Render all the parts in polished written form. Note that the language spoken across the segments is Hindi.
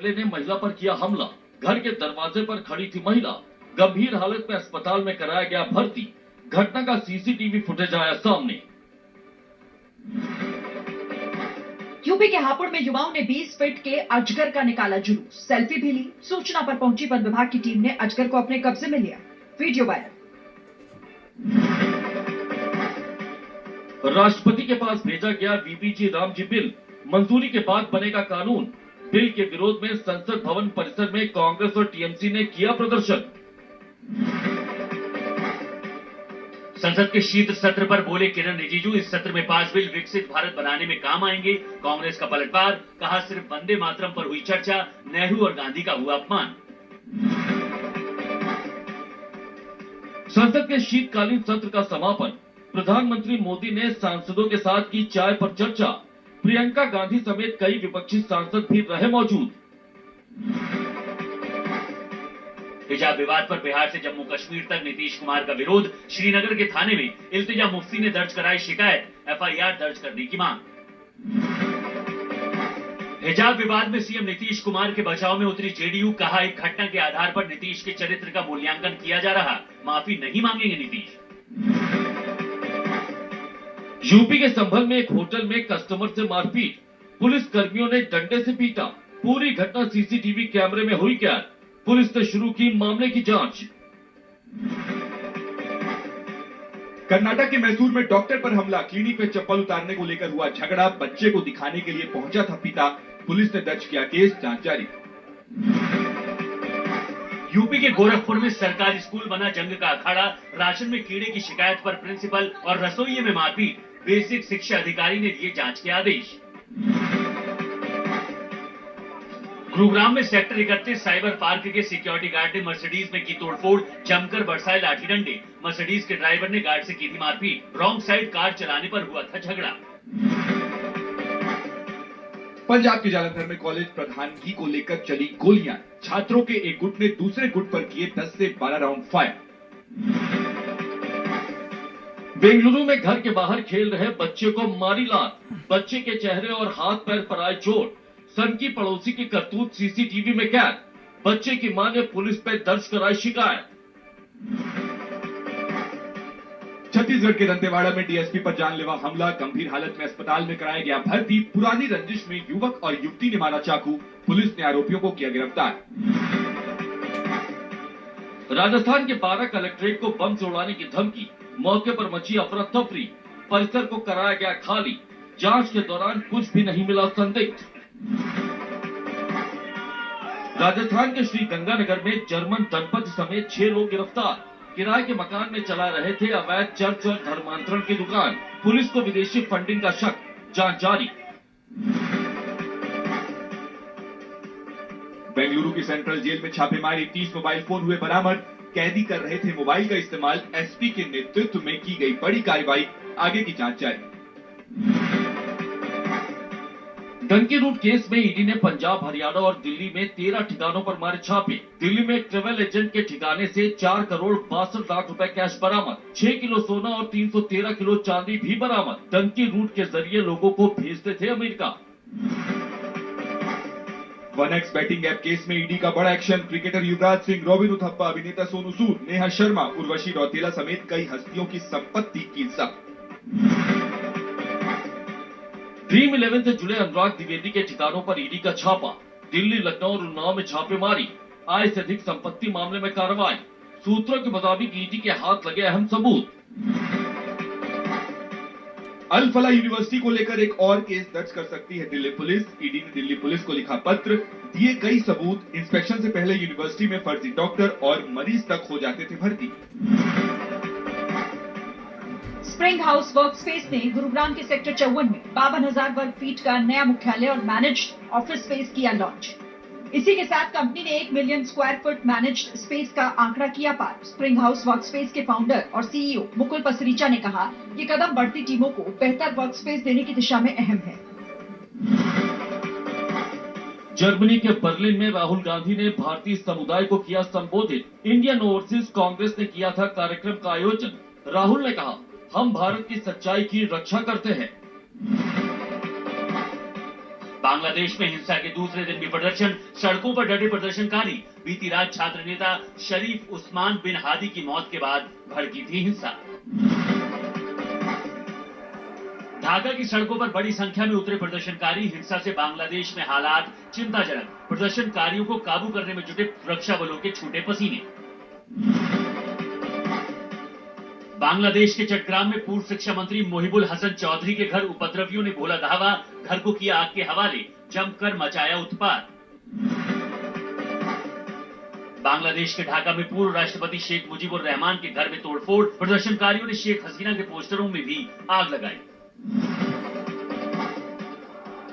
लड़के ने महिला पर किया हमला। घर के दरवाजे पर खड़ी थी महिला, गंभीर हालत में अस्पताल में कराया गया भर्ती। घटना का सीसीटीवी फुटेज आया सामने। यूपी के हापुड़ में युवाओं ने 20 फीट के अजगर का निकाला जुलूस, सेल्फी भी ली। सूचना पर पहुंची वन विभाग की टीम ने अजगर को अपने कब्जे में लिया। Video viral. राष्ट्रपति के पास भेजा गया वीबीजी रामजी बिल, मंजूरी के बाद बनेगा कानून। बिल के विरोध में संसद भवन परिसर में कांग्रेस और टीएमसी ने किया प्रदर्शन। संसद के शीत सत्र पर बोले किरण रिजिजू, इस सत्र में पास बिल विकसित भारत बनाने में काम आएंगे। कांग्रेस का पलटवार, कहा सिर्फ वंदे मातरम पर हुई चर्चा, नेहरू और गांधी का हुआ अपमान। संसद के शीतकालीन सत्र का समापन, प्रधानमंत्री मोदी ने सांसदों के साथ की चाय पर चर्चा। प्रियंका गांधी समेत कई विपक्षी सांसद भी रहे मौजूद। हिजाब विवाद पर बिहार से जम्मू कश्मीर तक नीतीश कुमार का विरोध। श्रीनगर के थाने में इल्तिजा मुफ्ती ने दर्ज कराई शिकायत, एफआईआर दर्ज करने की मांग। हिजाब विवाद में सीएम नीतीश कुमार के बचाव में उतरी जेडीयू, कहा एक घटना के आधार पर नीतीश के चरित्र का मूल्यांकन किया जा रहा, माफी नहीं मांगेंगे नीतीश। यूपी के संभल में एक होटल में कस्टमर से मारपीट, पुलिस कर्मियों ने डंडे से पीटा। पूरी घटना सीसीटीवी कैमरे में हुई कैद। पुलिस ने शुरू की मामले की जांच। कर्नाटक के मैसूर में डॉक्टर पर हमला, क्लिनिक में चप्पल उतारने को लेकर हुआ झगड़ा। बच्चे को दिखाने के लिए पहुंचा था पिता, पुलिस ने दर्ज किया केस, जांच जारी। यूपी के गोरखपुर में सरकारी स्कूल बना जंग का अखाड़ा, राशन में कीड़े की शिकायत पर प्रिंसिपल और रसोइये में मारपीट। बेसिक शिक्षा अधिकारी ने दिए जांच के आदेश। गुरुग्राम में सेक्टर 31 साइबर पार्क के सिक्योरिटी गार्ड ने मर्सिडीज में की तोड़फोड़, जमकर बरसाए लाठी डंडे। मर्सिडीज के ड्राइवर ने गार्ड से की थी मारपीट। रॉन्ग साइड कार चलाने पर हुआ था झगड़ा। पंजाब के जालंधर में कॉलेज प्रधानगी को लेकर चली गोलियां, छात्रों के एक गुट ने दूसरे गुट पर किए 10 से 12 राउंड फायर। बेंगलुरु में घर के बाहर खेल रहे बच्चे को मारी लात, बच्चे के चेहरे और हाथ पैर पर आए चोट। सन की पड़ोसी की करतूत सीसीटीवी में कैद। बच्चे की मां ने पुलिस पर दर्ज कराई शिकायत। छत्तीसगढ़ के दंतेवाड़ा में डीएसपी पर जानलेवा हमला, गंभीर हालत में अस्पताल में कराया गया भर्ती। पुरानी रंजिश में युवक और युवती ने मारा चाकू, पुलिस ने आरोपियों को किया गिरफ्तार। राजस्थान के 12 कलेक्ट्रेट को बम से उड़ाने की धमकी, मौके पर मची अफरा तफरी। परिसर को कराया गया खाली, जांच के दौरान कुछ भी नहीं मिला संदिग्ध। राजस्थान के श्री गंगानगर में जर्मन दंपति समेत 6 लोग गिरफ्तार। किराए के मकान में चला रहे थे अवैध चर्च और धर्मांतरण की दुकान। पुलिस को विदेशी फंडिंग का शक, जांच जारी। बेंगलुरु की सेंट्रल जेल में छापेमारी, 30 मोबाइल फोन हुए बरामद। कैदी कर रहे थे मोबाइल का इस्तेमाल। एसपी के नेतृत्व में की गई बड़ी कार्रवाई, आगे की जांच जारी। डंकी रूट केस में ईडी ने पंजाब, हरियाणा और दिल्ली में 13 ठिकानों पर मारे छापे। दिल्ली में एक ट्रेवल एजेंट के ठिकाने से 4 करोड़ 62 लाख रुपए कैश बरामद। 6 किलो सोना और 313 किलो चांदी भी बरामद। डंकी रूट के जरिए लोगों को भेजते थे America. 1x batting app case में ईडी का बड़ा action. Cricketer Yuvraj Singh, robin Uthappa, अभिनेता सोनू सूद, नेहा शर्मा, उर्वशी रौतेला समेत कई हस्तियों की संपत्ति की जब्त। ड्रीम 11 से जुड़े अनुराग द्विवेदी के ठिकानों पर ईडी का छापा। दिल्ली, लखनऊ और उन्नाव में छापेमारी। आय से अधिक संपत्ति मामले में कार्रवाई। सूत्रों के मुताबिक ईडी के हाथ लगे अहम सबूत। अल फला यूनिवर्सिटी को लेकर एक और केस दर्ज कर सकती है दिल्ली पुलिस। ईडी ने दिल्ली पुलिस को लिखा पत्र, दिए कई सबूत। इंस्पेक्शन से पहले यूनिवर्सिटी में फर्जी डॉक्टर और मरीज तक हो जाते थे भर्ती। स्प्रिंग हाउस वर्कस्पेस ने गुरुग्राम के सेक्टर 54 में 52,000 वर्ग फीट का नया मुख्यालय और मैनेज्ड ऑफिस स्पेस किया लॉन्च। इसी के साथ कंपनी ने 1 million square foot managed space का आंकड़ा किया पार। स्प्रिंग हाउस वर्कस्पेस के फाउंडर और सीईओ मुकुल पसरीचा ने कहा, ये कदम बढ़ती टीमों को बेहतर वर्कस्पेस देने की दिशा में अहम है। जर्मनी के बर्लिन में राहुल गांधी ने भारतीय समुदाय को किया संबोधित। इंडियन ओवरसीज कांग्रेस ने किया था कार्यक्रम का आयोजन। राहुल ने कहा, हम भारत की सच्चाई की रक्षा करते हैं। बांग्लादेश में हिंसा के दूसरे दिन भी प्रदर्शन, सड़कों पर डटे प्रदर्शनकारी। बीती रात छात्र नेता शरीफ उस्मान बिन हादी की मौत के बाद भड़की थी हिंसा। ढाका की सड़कों पर बड़ी संख्या में उतरे प्रदर्शनकारी। हिंसा से बांग्लादेश में हालात चिंताजनक, प्रदर्शनकारियों को काबू करने में जुटे सुरक्षा बलों के छूटे पसीने। बांग्लादेश के चट्टग्राम में पूर्व शिक्षा मंत्री मोहिबुल हसन चौधरी के घर उपद्रवियों ने बोला धावा, घर को किया आग के हवाले, जमकर मचाया उत्पात। बांग्लादेश के ढाका में पूर्व राष्ट्रपति शेख मुजीबुर रहमान के घर में तोड़फोड़, प्रदर्शनकारियों ने शेख हसीना के पोस्टरों में भी आग लगाई।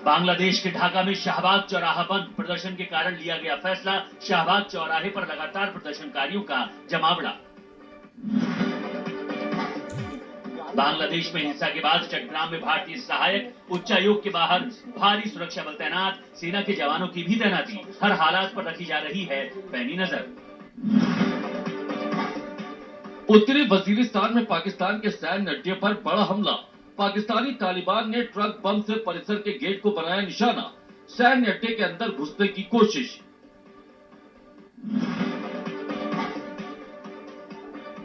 बांग्लादेश के ढाका में शाहबाग चौराहा बंद, प्रदर्शन के कारण लिया गया फैसला। शाहबाग चौराहे पर लगातार प्रदर्शनकारियों का जमावड़ा। बांग्लादेश में हिंसा के बाद चट्टग्राम में भारतीय सहायक उच्चायोग के बाहर भारी सुरक्षा बल तैनात, सेना के जवानों की भी तैनाती। हर हालात पर रखी जा रही है पैनी नजर। उत्तरी वजीरिस्तान में पाकिस्तान के सैन्य अड्डे पर बड़ा हमला। पाकिस्तानी तालिबान ने ट्रक बम से परिसर के गेट को बनाया निशाना, सैन्य अड्डे के अंदर घुसने की कोशिश।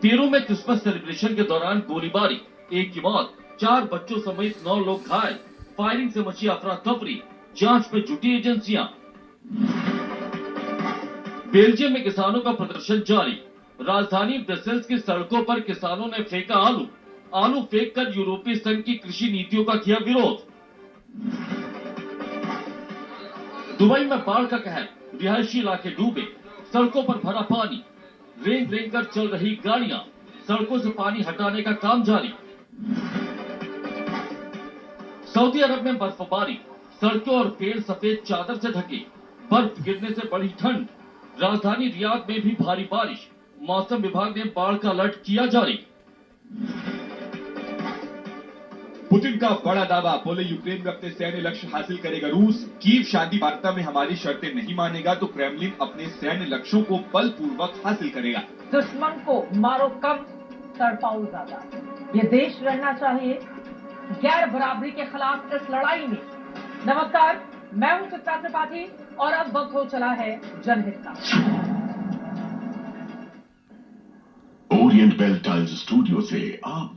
पेरू में क्रिसमस सेलिब्रेशन के दौरान गोलीबारी, एक की मौत, 4 बच्चों समेत 9 लोग घायल। फायरिंग से मची अफरा तफरी, जांच में जुटी एजेंसियां। बेल्जियम में किसानों का प्रदर्शन जारी। राजधानी ब्रसेल्स की सड़कों पर किसानों ने फेंका आलू फेंककर यूरोपीय संघ की कृषि नीतियों का किया विरोध। दुबई में बाढ़ का कहर, रिहायशी इलाके डूबे, सड़कों पर भरा पानी, रेंग कर चल रही गाड़ियां, सड़कों से पानी हटाने का काम जारी। सऊदी अरब में बर्फबारी, सड़कों और पेड़ सफेद चादर से ढके, बर्फ गिरने से बढ़ी ठंड। राजधानी रियाद में भी भारी बारिश, मौसम विभाग ने बाढ़ का अलर्ट किया जारी। पुतिन का बड़ा दावा, बोले यूक्रेन में अपने सैन्य लक्ष्य हासिल करेगा रूस। कीव शांति वार्ता में हमारी शर्तें नहीं मानेगा तो क्रेमलिन अपने सैन्य लक्ष्यों को बलपूर्वक हासिल करेगा। दुश्मन को मारो कम, तड़पाओ ज्यादा। ये देश लड़ना चाहिए गैर बराबरी के खिलाफ इस लड़ाई में। नमस्कार, मैं हूं चित्रा त्रिपाठी और अब वक्त हो चला है जनहित का। ओरिएंट बेल टाइल्स स्टूडियो से आप